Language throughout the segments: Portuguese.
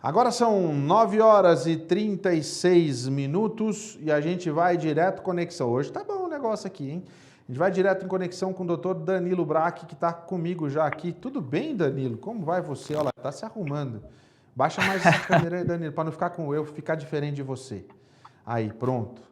Agora são 9 horas e 36 minutos e a gente vai direto conexão. Hoje tá bom o negócio aqui, hein? A gente vai direto em conexão com o Dr. Danilo Braque, que está comigo já aqui. Tudo bem, Danilo? Como vai você? Olha lá, tá se arrumando. Baixa mais essa câmera aí, Danilo, para não ficar com eu, ficar diferente de você. Aí, pronto.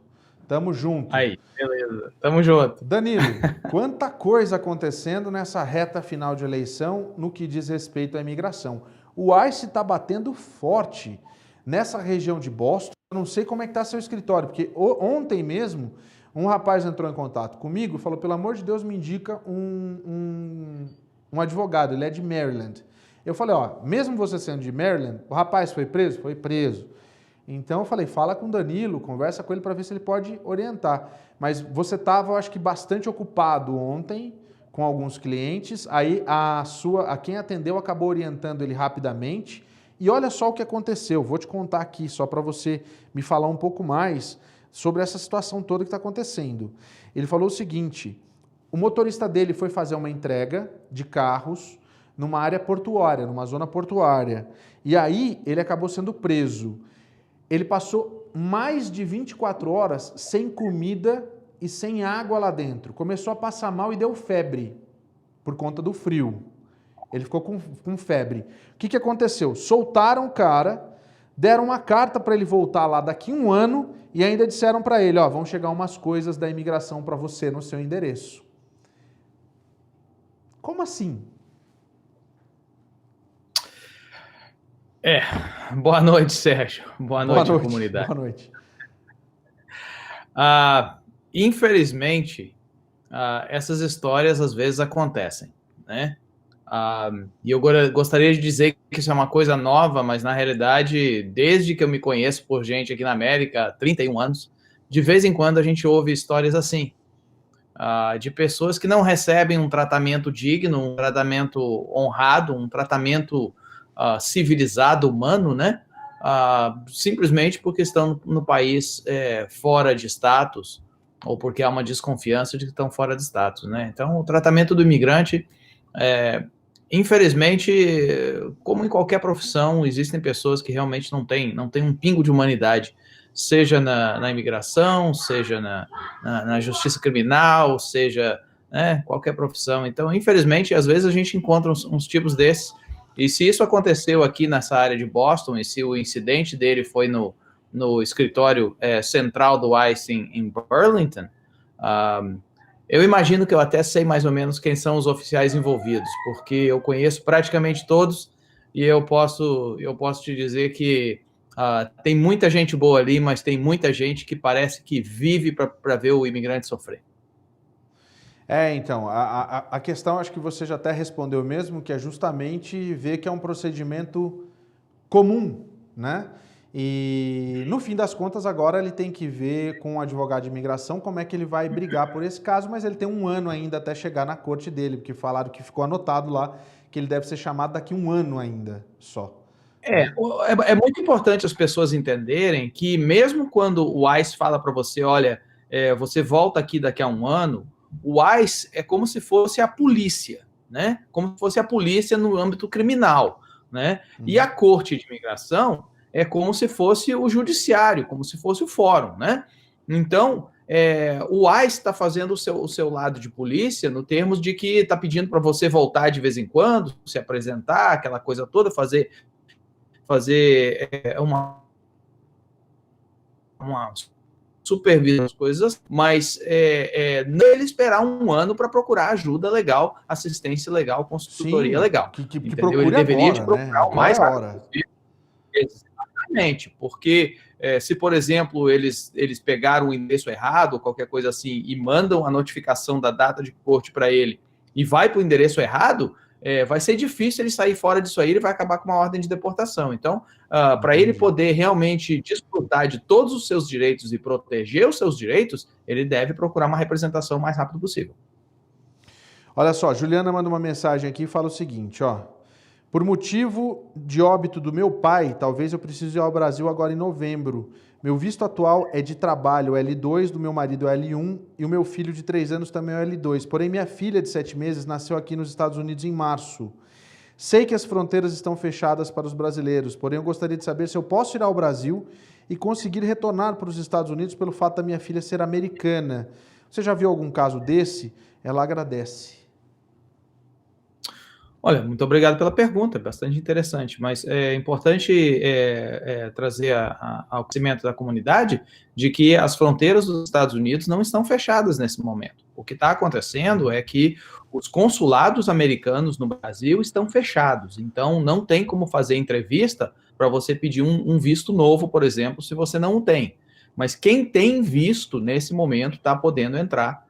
Tamo junto. Aí, beleza. Tamo junto. Danilo, quanta coisa acontecendo nessa reta final de eleição no que diz respeito à imigração. O ICE está batendo forte nessa região de Boston. Eu não sei como é que está seu escritório, porque ontem mesmo um rapaz entrou em contato comigo e falou, pelo amor de Deus, me indica um advogado, ele é de Maryland. Eu falei, ó, mesmo você sendo de Maryland, o rapaz foi preso? Foi preso. Então eu falei, fala com o Danilo, conversa com ele para ver se ele pode orientar. Mas você estava, eu acho que, bastante ocupado ontem com alguns clientes, aí a quem atendeu acabou orientando ele rapidamente. E olha só o que aconteceu, vou te contar aqui só para você me falar um pouco mais sobre essa situação toda que está acontecendo. Ele falou o seguinte, o motorista dele foi fazer uma entrega de carros numa área portuária, numa zona portuária, e aí ele acabou sendo preso. Ele passou mais de 24 horas sem comida e sem água lá dentro. Começou a passar mal e deu febre por conta do frio. Ele ficou com febre. O que aconteceu? Soltaram o cara, deram uma carta para ele voltar lá daqui a um ano e ainda disseram para ele, ó, vão chegar umas coisas da imigração para você no seu endereço. Como assim? Boa noite, Sérgio. Boa noite, comunidade. Boa noite. Infelizmente, essas histórias às vezes acontecem, né? E eu gostaria de dizer que isso é uma coisa nova, mas na realidade, desde que eu me conheço por gente aqui na América, há 31 anos, de vez em quando a gente ouve histórias assim, de pessoas que não recebem um tratamento digno, um tratamento honrado, um tratamento civilizado, humano, né? Simplesmente porque estão no país fora de status, ou porque há uma desconfiança de que estão fora de status, né? Então, o tratamento do imigrante, infelizmente, como em qualquer profissão, existem pessoas que realmente não têm um pingo de humanidade, seja na imigração, seja na justiça criminal, seja qualquer profissão. Então, infelizmente, às vezes a gente encontra uns tipos desses. E se isso aconteceu aqui nessa área de Boston, e se o incidente dele foi no escritório central do ICE em Burlington, eu imagino que eu até sei mais ou menos quem são os oficiais envolvidos, porque eu conheço praticamente todos, e eu posso te dizer que tem muita gente boa ali, mas tem muita gente que parece que vive para ver o imigrante sofrer. Então, a questão, acho que você já até respondeu mesmo, que é justamente ver que é um procedimento comum, né? E, no fim das contas, agora ele tem que ver com o advogado de imigração como é que ele vai brigar por esse caso, mas ele tem um ano ainda até chegar na corte dele, porque falaram que ficou anotado lá que ele deve ser chamado daqui a um ano ainda só. É muito importante as pessoas entenderem que mesmo quando o ICE fala para você, olha, você volta aqui daqui a um ano, o ICE é como se fosse a polícia, né? Como se fosse a polícia no âmbito criminal, né? E a Corte de Imigração é como se fosse o judiciário, como se fosse o fórum, né? Então, o ICE está fazendo o seu lado de polícia no termos de que está pedindo para você voltar de vez em quando, se apresentar, aquela coisa toda, fazer uma supervisão das coisas, mas não ele esperar um ano para procurar ajuda legal, assistência legal, consultoria legal. Que ele deveria te procurar o mais rápido possível. Exatamente, porque se, por exemplo, eles pegaram o endereço errado, ou qualquer coisa assim, e mandam a notificação da data de corte para ele, e vai para o endereço errado, vai ser difícil ele sair fora disso aí, ele vai acabar com uma ordem de deportação. Então, para ele poder realmente desfrutar de todos os seus direitos e proteger os seus direitos, ele deve procurar uma representação o mais rápido possível. Olha só, Juliana manda uma mensagem aqui e fala o seguinte, ó. Por motivo de óbito do meu pai, talvez eu precise ir ao Brasil agora em novembro. Meu visto atual é de trabalho, L2, do meu marido é L1 e o meu filho de 3 anos também é L2. Porém, minha filha de 7 meses nasceu aqui nos Estados Unidos em março. Sei que as fronteiras estão fechadas para os brasileiros, porém eu gostaria de saber se eu posso ir ao Brasil e conseguir retornar para os Estados Unidos pelo fato da minha filha ser americana. Você já viu algum caso desse? Ela agradece. Olha, muito obrigado pela pergunta, é bastante interessante, mas é importante trazer ao conhecimento da comunidade de que as fronteiras dos Estados Unidos não estão fechadas nesse momento. O que está acontecendo é que os consulados americanos no Brasil estão fechados, então não tem como fazer entrevista para você pedir um visto novo, por exemplo, se você não o tem. Mas quem tem visto nesse momento está podendo entrar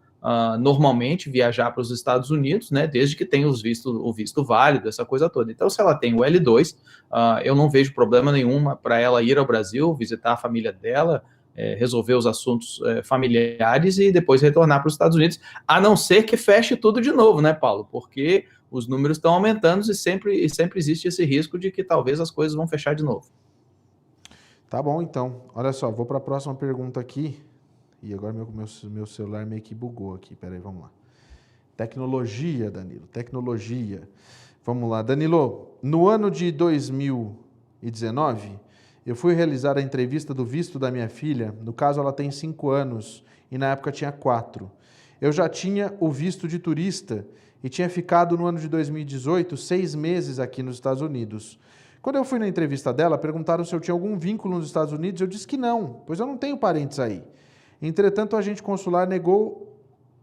normalmente viajar para os Estados Unidos, né, desde que tenha o visto válido, essa coisa toda. Então, se ela tem o L2, eu não vejo problema nenhum para ela ir ao Brasil, visitar a família dela, resolver os assuntos familiares e depois retornar para os Estados Unidos, a não ser que feche tudo de novo, né, Paulo? Porque os números estão aumentando e sempre existe esse risco de que talvez as coisas vão fechar de novo. Tá bom, então. Olha só, vou para a próxima pergunta aqui. E agora meu celular meio que bugou aqui. Peraí, vamos lá. Tecnologia, Danilo, tecnologia. Vamos lá, Danilo. No ano de 2019, eu fui realizar a entrevista do visto da minha filha. No caso, ela tem 5 anos e na época tinha 4. Eu já tinha o visto de turista e tinha ficado no ano de 2018 6 meses aqui nos Estados Unidos. Quando eu fui na entrevista dela, perguntaram se eu tinha algum vínculo nos Estados Unidos. Eu disse que não, pois eu não tenho parentes aí. Entretanto, o agente consular negou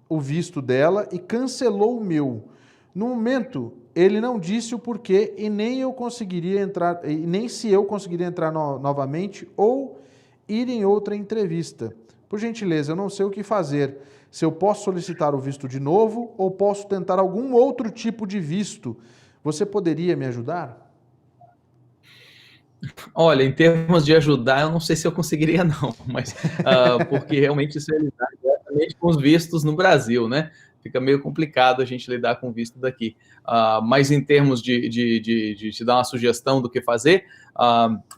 o visto dela e cancelou o meu. No momento, ele não disse o porquê e nem eu conseguiria entrar, e nem se eu conseguiria entrar novamente ou ir em outra entrevista. Por gentileza, eu não sei o que fazer. Se eu posso solicitar o visto de novo ou posso tentar algum outro tipo de visto. Você poderia me ajudar? Olha, em termos de ajudar, eu não sei se eu conseguiria não, mas porque realmente isso é lidar diretamente com os vistos no Brasil, né? Fica meio complicado a gente lidar com visto daqui. Mas em termos de te dar uma sugestão do que fazer,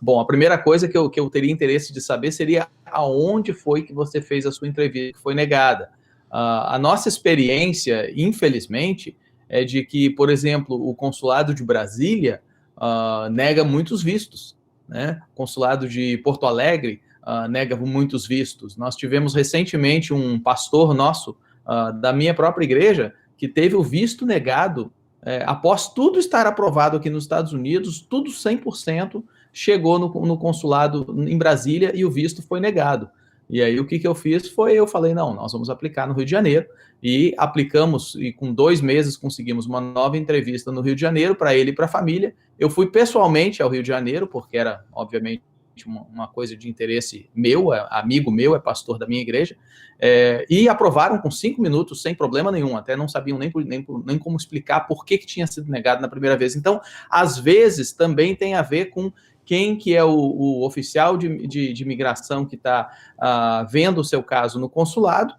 bom, a primeira coisa que eu teria interesse de saber seria aonde foi que você fez a sua entrevista que foi negada. A nossa experiência, infelizmente, é de que, por exemplo, o consulado de Brasília nega muitos vistos, né? O consulado de Porto Alegre nega muitos vistos. Nós tivemos recentemente um pastor nosso da minha própria igreja que teve o visto negado após tudo estar aprovado aqui nos Estados Unidos, tudo 100%, chegou no consulado em Brasília e o visto foi negado. E aí o que eu fiz foi, eu falei, não, nós vamos aplicar no Rio de Janeiro, e aplicamos, e com 2 meses conseguimos uma nova entrevista no Rio de Janeiro, para ele e para a família. Eu fui pessoalmente ao Rio de Janeiro, porque era, obviamente, uma coisa de interesse meu, amigo meu, é pastor da minha igreja, e aprovaram com 5 minutos, sem problema nenhum, até não sabiam nem como explicar por que tinha sido negado na primeira vez. Então, às vezes, também tem a ver com quem que é o oficial de imigração que está vendo o seu caso no consulado,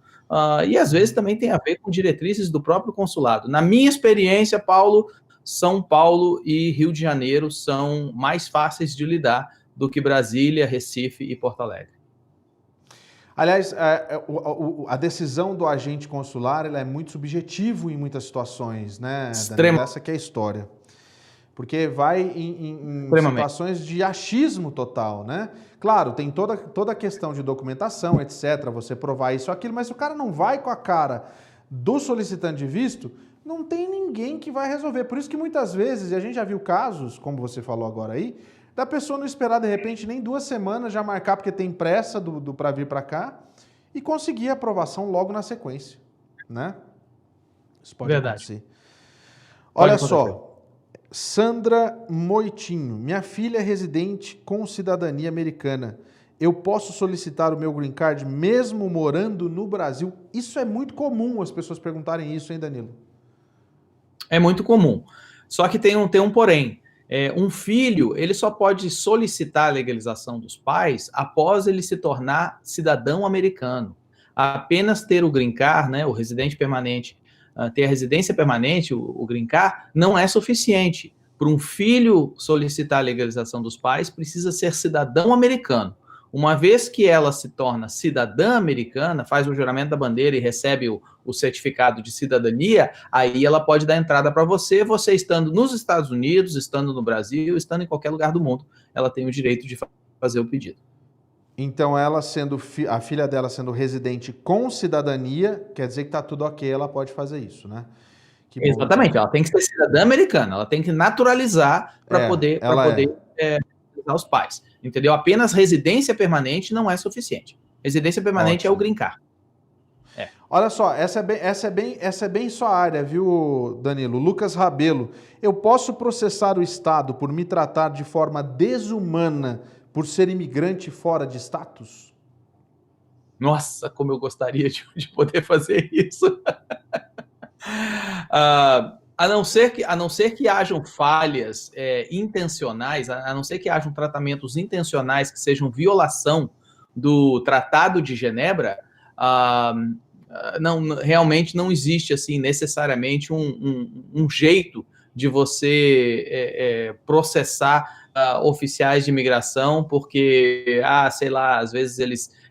e às vezes também tem a ver com diretrizes do próprio consulado. Na minha experiência, Paulo, São Paulo e Rio de Janeiro são mais fáceis de lidar do que Brasília, Recife e Porto Alegre. Aliás, a decisão do agente consular ela é muito subjetiva em muitas situações, né, Danilo? Essa que é a história. Porque vai em situações de achismo total, né? Claro, tem toda a questão de documentação, etc., você provar isso ou aquilo, mas se o cara não vai com a cara do solicitante de visto, não tem ninguém que vai resolver. Por isso que muitas vezes, e a gente já viu casos, como você falou agora aí, da pessoa não esperar, de repente, nem 2 semanas, já marcar porque tem pressa para vir para cá e conseguir a aprovação logo na sequência, né? Isso pode acontecer. Olha só, Sandra Moitinho, minha filha é residente com cidadania americana. Eu posso solicitar o meu green card mesmo morando no Brasil? Isso é muito comum as pessoas perguntarem isso, hein, Danilo? É muito comum. Só que tem um porém. Um filho, ele só pode solicitar a legalização dos pais após ele se tornar cidadão americano. Apenas ter o green card, né, o residente permanente, ter a residência permanente, o green card, não é suficiente. Para um filho solicitar a legalização dos pais, precisa ser cidadão americano. Uma vez que ela se torna cidadã americana, faz o juramento da bandeira e recebe o certificado de cidadania, aí ela pode dar entrada para você, você estando nos Estados Unidos, estando no Brasil, estando em qualquer lugar do mundo, ela tem o direito de fazer o pedido. Então, ela sendo a filha dela sendo residente com cidadania, quer dizer que está tudo ok, ela pode fazer isso, né? Que bom. Exatamente, ela tem que ser cidadã americana, ela tem que naturalizar para poder usar os pais, entendeu? Apenas residência permanente não é suficiente. Residência permanente é o green card. Olha só, essa é bem sua área, viu, Danilo? Lucas Rabelo, eu posso processar o Estado por me tratar de forma desumana por ser imigrante fora de status? Nossa, como eu gostaria de poder fazer isso. A não ser que hajam falhas intencionais, a não ser que hajam tratamentos intencionais que sejam violação do Tratado de Genebra, realmente não existe assim necessariamente um jeito de você processar oficiais de imigração, porque, sei lá, às vezes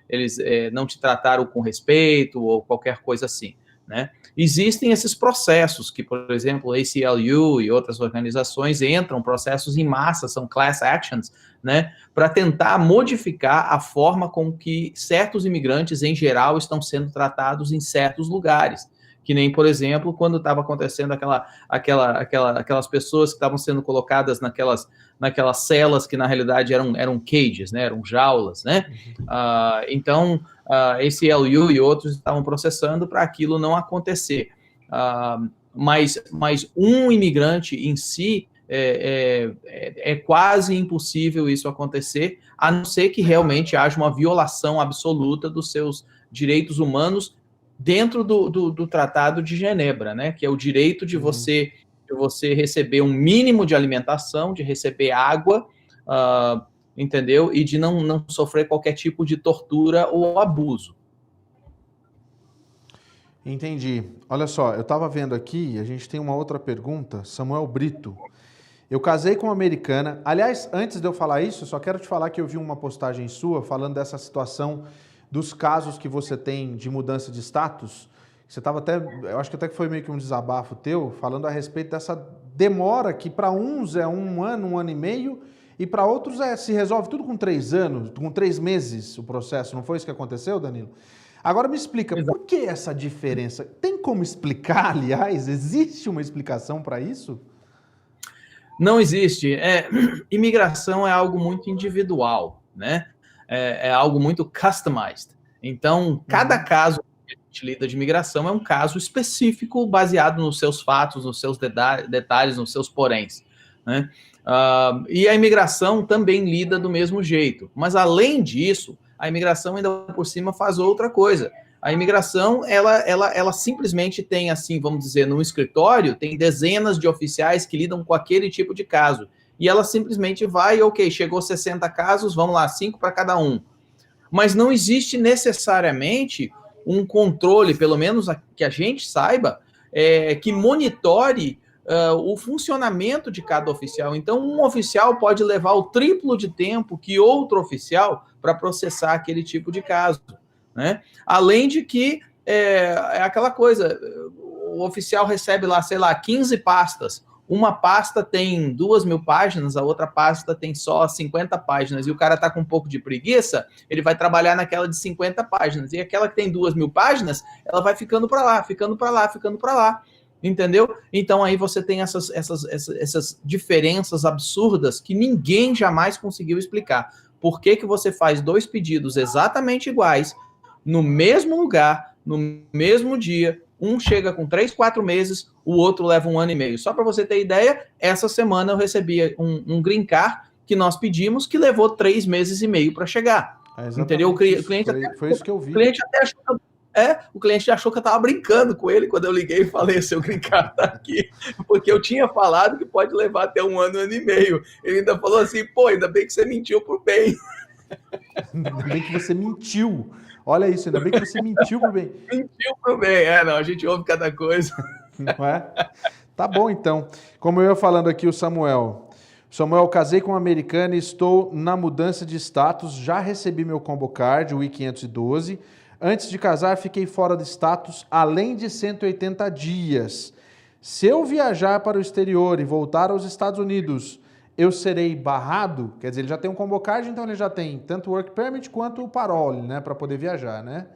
eles não te trataram com respeito ou qualquer coisa assim, né? Existem esses processos que, por exemplo, a ACLU e outras organizações processos em massa, são class actions, né, para tentar modificar a forma com que certos imigrantes, em geral, estão sendo tratados em certos lugares. Que nem, por exemplo, quando estava acontecendo aquelas pessoas que estavam sendo colocadas naquelas celas que, na realidade, eram cages, né, eram jaulas, né? Então, esse LU e outros estavam processando para aquilo não acontecer. Mas um imigrante em si, é quase impossível isso acontecer, a não ser que realmente haja uma violação absoluta dos seus direitos humanos dentro do Tratado de Genebra, né? Que é o direito de você receber um mínimo de alimentação, de receber água, entendeu? E de não sofrer qualquer tipo de tortura ou abuso. Entendi. Olha só, eu estava vendo aqui, a gente tem uma outra pergunta, Samuel Brito. Eu casei com uma americana. Aliás, antes de eu falar isso, só quero te falar que eu vi uma postagem sua falando dessa situação dos casos que você tem de mudança de status. Você estava até, eu acho que até que foi meio que um desabafo teu, falando a respeito dessa demora que para uns é 1 ano, 1 ano e meio, e para outros se resolve tudo com 3 anos, com 3 meses o processo. Não foi isso que aconteceu, Danilo? Agora me explica, por que essa diferença? Tem como explicar, aliás? Existe uma explicação para isso? Não existe. Imigração é algo muito individual, né? É algo muito customized. Então, cada caso que a gente lida de imigração é um caso específico, baseado nos seus fatos, nos seus detalhes, nos seus poréns, né? E a imigração também lida do mesmo jeito. Mas, além disso, a imigração ainda por cima faz outra coisa. A imigração, ela simplesmente tem, assim, vamos dizer, no escritório, tem dezenas de oficiais que lidam com aquele tipo de caso. E ela simplesmente vai, ok, chegou 60 casos, vamos lá, 5 para cada um. Mas não existe necessariamente um controle, pelo menos que a gente saiba, que monitore o funcionamento de cada oficial. Então, um oficial pode levar o triplo de tempo que outro oficial para processar aquele tipo de caso, né? Além de que é aquela coisa, o oficial recebe lá, sei lá, 15 pastas. Uma pasta tem 2.000 páginas, a outra pasta tem só 50 páginas, e o cara tá com um pouco de preguiça, ele vai trabalhar naquela de 50 páginas, e aquela que tem 2.000 páginas, ela vai ficando para lá, ficando para lá, ficando para lá, entendeu? Então aí você tem essas diferenças absurdas que ninguém jamais conseguiu explicar. Por que você faz 2 pedidos exatamente iguais, no mesmo lugar, no mesmo dia, um chega com 3, 4 meses, o outro leva 1 ano e meio. Só para você ter ideia, essa semana eu recebi um green card que nós pedimos, que levou 3 meses e meio para chegar. Entendeu? O cliente foi isso que eu vi. O cliente achou que eu estava brincando com ele quando eu liguei e falei, seu green card tá aqui, porque eu tinha falado que pode levar até 1 ano, 1 ano e meio. Ele ainda falou assim, pô, ainda bem que você mentiu pro bem. Ainda bem que você mentiu. Olha isso, ainda bem que você mentiu pro bem. Mentiu pro bem, não, a gente ouve cada coisa. Não é? Tá bom, então. Como eu ia falando aqui, o Samuel Samuel, casei com uma americana e estou na mudança de status, já recebi meu combo card, o I-512. Antes de casar, fiquei fora do status, além de 180 dias. Se eu viajar para o exterior e voltar aos Estados Unidos, eu serei barrado? Quer dizer, ele já tem um combo card, então ele já tem tanto o work permit quanto o parole, né, para poder viajar, né?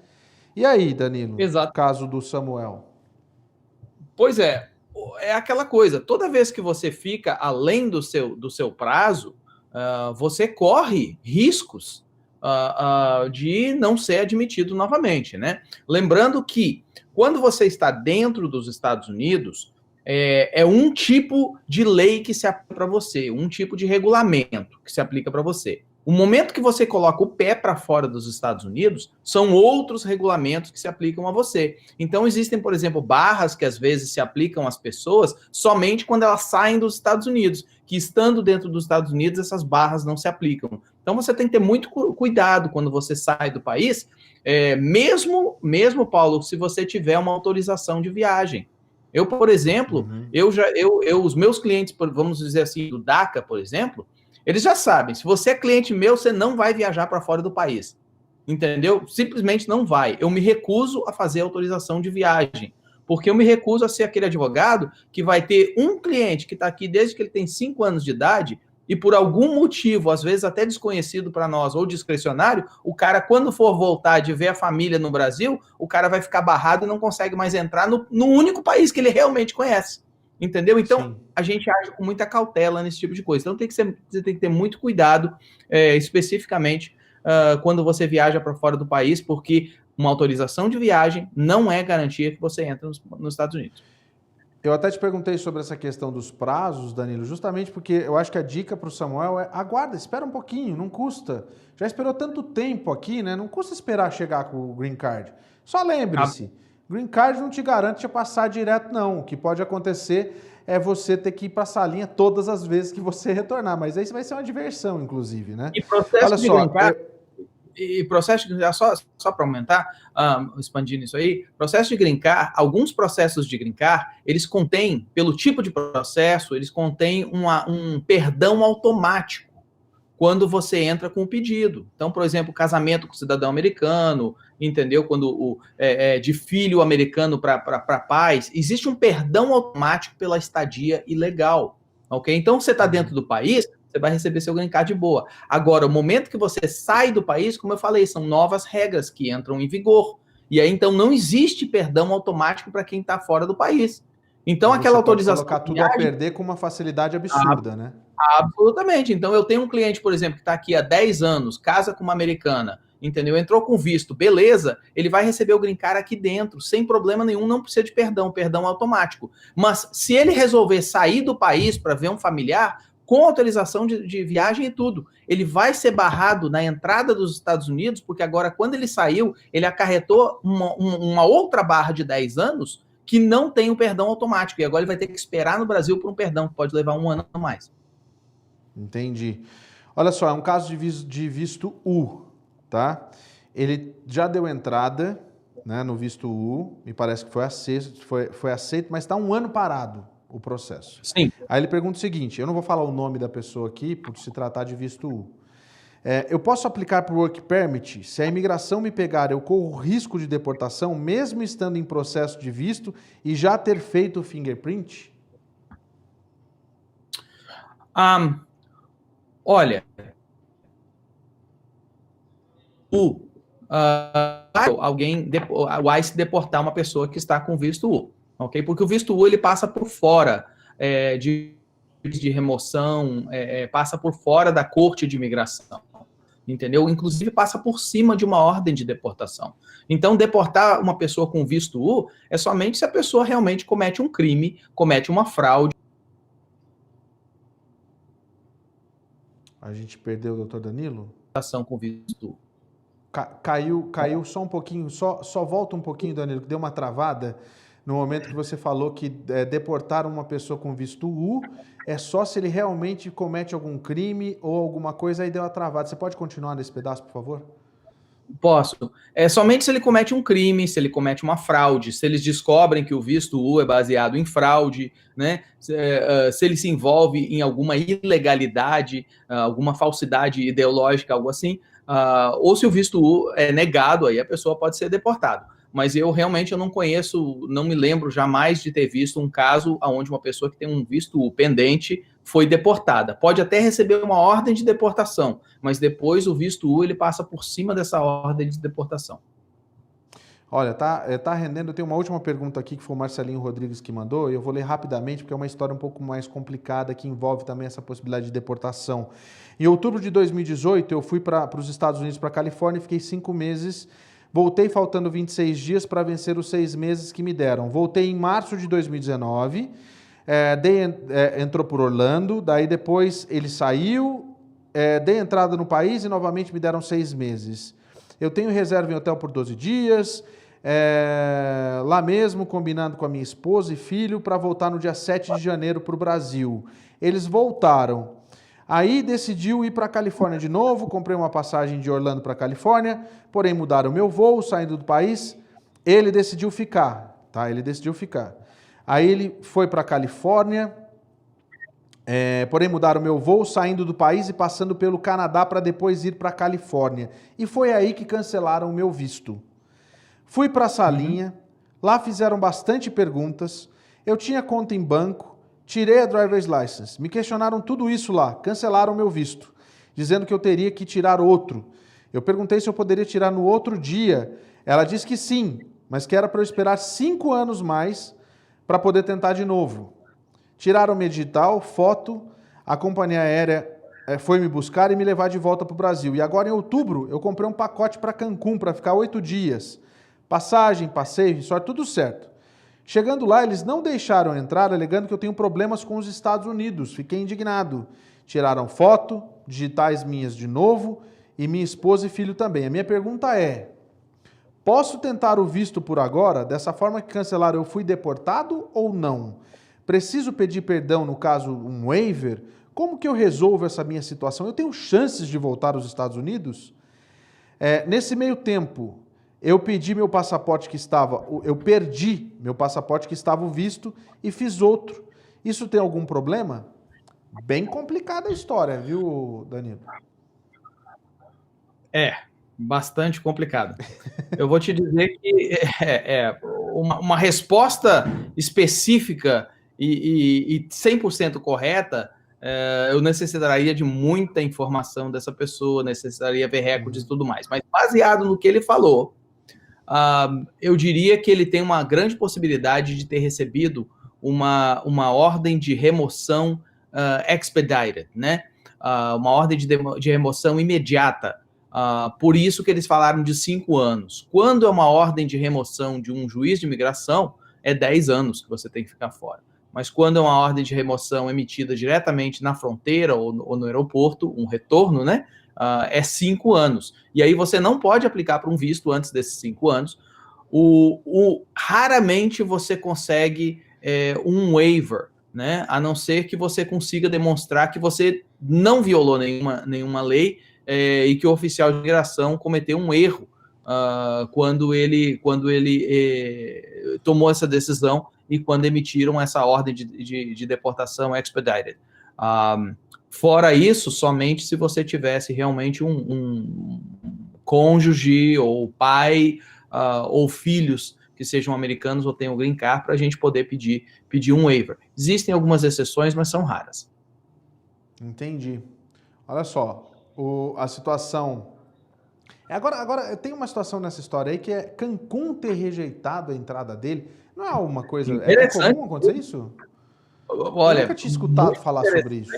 E aí, Danilo, Exato. caso do Samuel? Pois é aquela coisa, toda vez que você fica além do seu prazo, você corre riscos de não ser admitido novamente, né? Lembrando que quando você está dentro dos Estados Unidos, é um tipo de lei que se aplica para você, um tipo de regulamento que se aplica para você. O momento que você coloca o pé para fora dos Estados Unidos, são outros regulamentos que se aplicam a você. Então, existem, por exemplo, barras que às vezes se aplicam às pessoas somente quando elas saem dos Estados Unidos, que estando dentro dos Estados Unidos, essas barras não se aplicam. Então, você tem que ter muito cuidado quando você sai do país, mesmo, Paulo, se você tiver uma autorização de viagem. Eu, por exemplo, os meus clientes, vamos dizer assim, do DACA, por exemplo, eles já sabem, se você é cliente meu, você não vai viajar para fora do país. Entendeu? Simplesmente não vai. Eu me recuso a fazer autorização de viagem, porque eu me recuso a ser aquele advogado que vai ter um cliente que está aqui desde que ele tem 5 anos de idade e por algum motivo, às vezes até desconhecido para nós ou discricionário, o cara, quando for voltar de ver a família no Brasil, o cara vai ficar barrado e não consegue mais entrar no único país que ele realmente conhece. Entendeu? Então, sim, a gente age com muita cautela nesse tipo de coisa. Então, você tem que ter muito cuidado, especificamente, quando você viaja para fora do país, porque uma autorização de viagem não é garantia que você entra nos Estados Unidos. Eu até te perguntei sobre essa questão dos prazos, Danilo, justamente porque eu acho que a dica para o Samuel é aguarda, espera um pouquinho, não custa. Já esperou tanto tempo aqui, né? Não custa esperar chegar com o Green Card. Só lembre-se, Green Card não te garante a passar direto, não. O que pode acontecer é você ter que ir para a salinha todas as vezes que você retornar, mas aí vai ser uma diversão, inclusive, né? E processo Olha de Green Card... E processo de Green Card, só para aumentar, expandindo isso aí, processo de Green Card, alguns processos de Green Card, eles contêm, pelo tipo de processo, eles contêm um perdão automático quando você entra com o pedido. Então, por exemplo, casamento com cidadão americano, entendeu? Quando de filho americano para pais, existe um perdão automático pela estadia ilegal, ok? Então, você está dentro do país, você vai receber seu green card de boa. Agora, o momento que você sai do país, como eu falei, são novas regras que entram em vigor. E aí, então, não existe perdão automático para quem está fora do país. Então, você aquela autorização... Pode colocar tudo a perder com uma facilidade absurda, né? Absolutamente. Então, eu tenho um cliente, por exemplo, que está aqui há 10 anos, casa com uma americana, entendeu? Entrou com visto, beleza, ele vai receber o green card aqui dentro, sem problema nenhum, não precisa de perdão automático. Mas se ele resolver sair do país para ver um familiar, com autorização de viagem e tudo, ele vai ser barrado na entrada dos Estados Unidos, porque agora, quando ele saiu, ele acarretou uma outra barra de 10 anos que não tem o perdão automático, e agora ele vai ter que esperar no Brasil por um perdão, que pode levar 1 ano a mais. Entendi. Olha só, é um caso de visto U, tá? Ele já deu entrada, né, no visto U, me parece que foi aceito, mas está 1 ano parado o processo. Sim. Aí ele pergunta o seguinte, eu não vou falar o nome da pessoa aqui, por se tratar de visto U. Eu posso aplicar para o Work Permit? Se a imigração me pegar, eu corro risco de deportação, mesmo estando em processo de visto e já ter feito o fingerprint? Olha, o ICE deportar uma pessoa que está com visto U, ok? Porque o visto U ele passa por fora de remoção, passa por fora da corte de imigração, entendeu? Inclusive passa por cima de uma ordem de deportação. Então, deportar uma pessoa com visto U é somente se a pessoa realmente comete um crime, comete uma fraude. A gente perdeu o doutor Danilo? Com visto. Caiu só um pouquinho, só volta um pouquinho, Danilo, que deu uma travada no momento que você falou que deportar uma pessoa com visto U é só se ele realmente comete algum crime ou alguma coisa, aí deu uma travada. Você pode continuar nesse pedaço, por favor? Posso. É somente se ele comete um crime, se ele comete uma fraude, se eles descobrem que o visto U é baseado em fraude, né? Se ele se envolve em alguma ilegalidade, alguma falsidade ideológica, algo assim, ou se o visto U é negado, aí a pessoa pode ser deportada. Mas eu realmente não conheço, não me lembro jamais de ter visto um caso onde uma pessoa que tem um visto U pendente foi deportada. Pode até receber uma ordem de deportação, mas depois o visto U ele passa por cima dessa ordem de deportação. Olha, tá rendendo. Tem uma última pergunta aqui que foi o Marcelinho Rodrigues que mandou, e eu vou ler rapidamente porque é uma história um pouco mais complicada que envolve também essa possibilidade de deportação. Em outubro de 2018, eu fui para os Estados Unidos, para a Califórnia, fiquei 5 meses, voltei faltando 26 dias para vencer os 6 meses que me deram. Voltei em março de 2019, entrou por Orlando, daí depois ele saiu, dei entrada no país e novamente me deram 6 meses. Eu tenho reserva em hotel por 12 dias, lá mesmo, combinando com a minha esposa e filho, para voltar no dia 7 de janeiro para o Brasil. Eles voltaram. Aí decidiu ir para a Califórnia de novo, comprei uma passagem de Orlando para a Califórnia, porém mudaram o meu voo, saindo do país, ele decidiu ficar, tá? Ele decidiu ficar. Aí ele foi para a Califórnia, porém mudaram o meu voo, saindo do país e passando pelo Canadá para depois ir para a Califórnia. E foi aí que cancelaram o meu visto. Fui para a salinha, lá fizeram bastante perguntas, eu tinha conta em banco, tirei a driver's license, me questionaram tudo isso lá, cancelaram o meu visto, dizendo que eu teria que tirar outro. Eu perguntei se eu poderia tirar no outro dia, ela disse que sim, mas que era para eu esperar 5 anos mais para poder tentar de novo. Tiraram minha digital, foto, a companhia aérea foi me buscar e me levar de volta para o Brasil. E agora em outubro eu comprei um pacote para Cancún para ficar 8 dias. Passagem, passeio, só tudo certo. Chegando lá, eles não deixaram entrar, alegando que eu tenho problemas com os Estados Unidos. Fiquei indignado. Tiraram foto, digitais minhas de novo, e minha esposa e filho também. A minha pergunta é, posso tentar o visto por agora? Dessa forma que cancelaram, eu fui deportado ou não? Preciso pedir perdão, no caso, um waiver? Como que eu resolvo essa minha situação? Eu tenho chances de voltar aos Estados Unidos? Nesse meio tempo, eu perdi meu passaporte que estava o visto e fiz outro. Isso tem algum problema? Bem complicada a história, viu, Danilo? Bastante complicado. Eu vou te dizer que uma resposta específica e 100% correta, eu necessitaria de muita informação dessa pessoa, necessitaria ver recordes e tudo mais. Mas baseado no que ele falou, eu diria que ele tem uma grande possibilidade de ter recebido uma ordem de remoção expedited, né? Uma ordem de remoção imediata. Por isso que eles falaram de 5 anos. Quando é uma ordem de remoção de um juiz de imigração, é 10 anos que você tem que ficar fora. Mas quando é uma ordem de remoção emitida diretamente na fronteira ou no aeroporto, um retorno, né? É 5 anos. E aí você não pode aplicar para um visto antes desses 5 anos. Raramente você consegue um waiver, né? A não ser que você consiga demonstrar que você não violou nenhuma lei e que o oficial de imigração cometeu um erro quando ele tomou essa decisão e quando emitiram essa ordem de deportação expedited. Fora isso, somente se você tivesse realmente um cônjuge ou pai ou filhos que sejam americanos ou tenham green card para a gente poder pedir um waiver. Existem algumas exceções, mas são raras. Entendi. Olha só, a situação... Agora, tem uma situação nessa história aí que é Cancún ter rejeitado a entrada dele. Não é uma coisa... É comum acontecer isso? Olha, eu nunca tinha escutado falar sobre isso.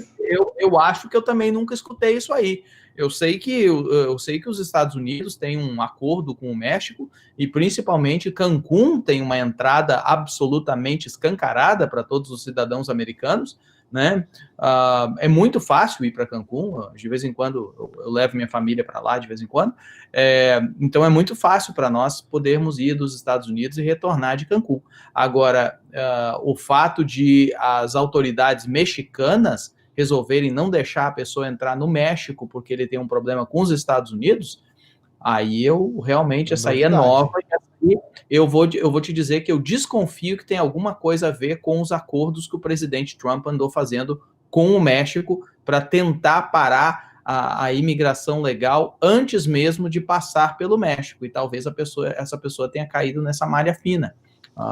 Eu acho que eu também nunca escutei isso aí. Eu sei que os Estados Unidos têm um acordo com o México e principalmente Cancún tem uma entrada absolutamente escancarada para todos os cidadãos americanos, né? É muito fácil ir para Cancún. De vez em quando eu levo minha família para lá de vez em quando. Então é muito fácil para nós podermos ir dos Estados Unidos e retornar de Cancún. Agora, o fato de as autoridades mexicanas resolverem não deixar a pessoa entrar no México porque ele tem um problema com os Estados Unidos, Aí eu realmente, essa aí é Novidade. nova, e essa aí eu vou te dizer que eu desconfio que tem alguma coisa a ver com os acordos que o presidente Trump andou fazendo com o México para tentar parar a imigração legal antes mesmo de passar pelo México, e talvez essa pessoa tenha caído nessa malha fina.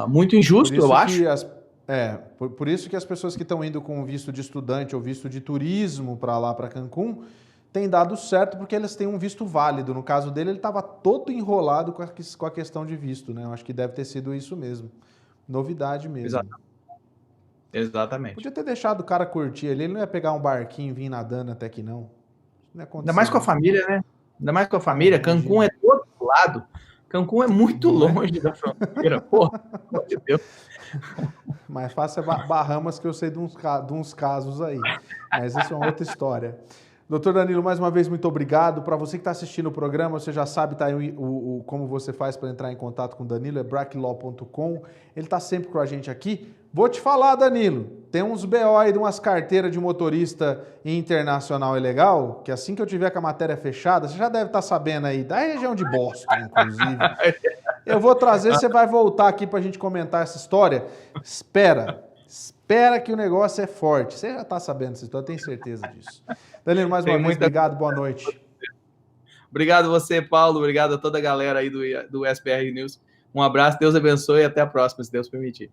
Muito Por injusto, isso eu acho. que por isso que as pessoas que estão indo com visto de estudante ou visto de turismo para lá, para Cancún, tem dado certo porque eles têm um visto válido. No caso dele, ele estava todo enrolado com a questão de visto, né? Eu acho que deve ter sido isso mesmo. Novidade mesmo. Exatamente. Podia ter deixado o cara curtir ali, ele não ia pegar um barquinho e vir nadando até que não. Não ia acontecer, Ainda mais com a não. família, né? Ainda mais com a família. Cancún Imagina. é do outro lado. Cancún é muito Não é? longe da fronteira. Porra, pelo amor de Deus. Mais fácil é Bahamas, que eu sei de uns casos aí. Mas isso é uma outra história. Doutor Danilo, mais uma vez, muito obrigado. Para você que está assistindo o programa, você já sabe tá aí como você faz para entrar em contato com o Danilo, é bracklaw.com. Ele está sempre com a gente aqui. Vou te falar, Danilo, tem uns BO aí de umas carteiras de motorista internacional ilegal, que assim que eu tiver com a matéria fechada, você já deve estar sabendo aí, da região de Boston, inclusive. Eu vou trazer, você vai voltar aqui para a gente comentar essa história. Espera que o negócio é forte. Você já está sabendo dessa história, eu tenho certeza disso. Danilo, mais uma vez, obrigado, boa noite. Obrigado você, Paulo, obrigado a toda a galera aí do SBR News. Um abraço, Deus abençoe e até a próxima, se Deus permitir.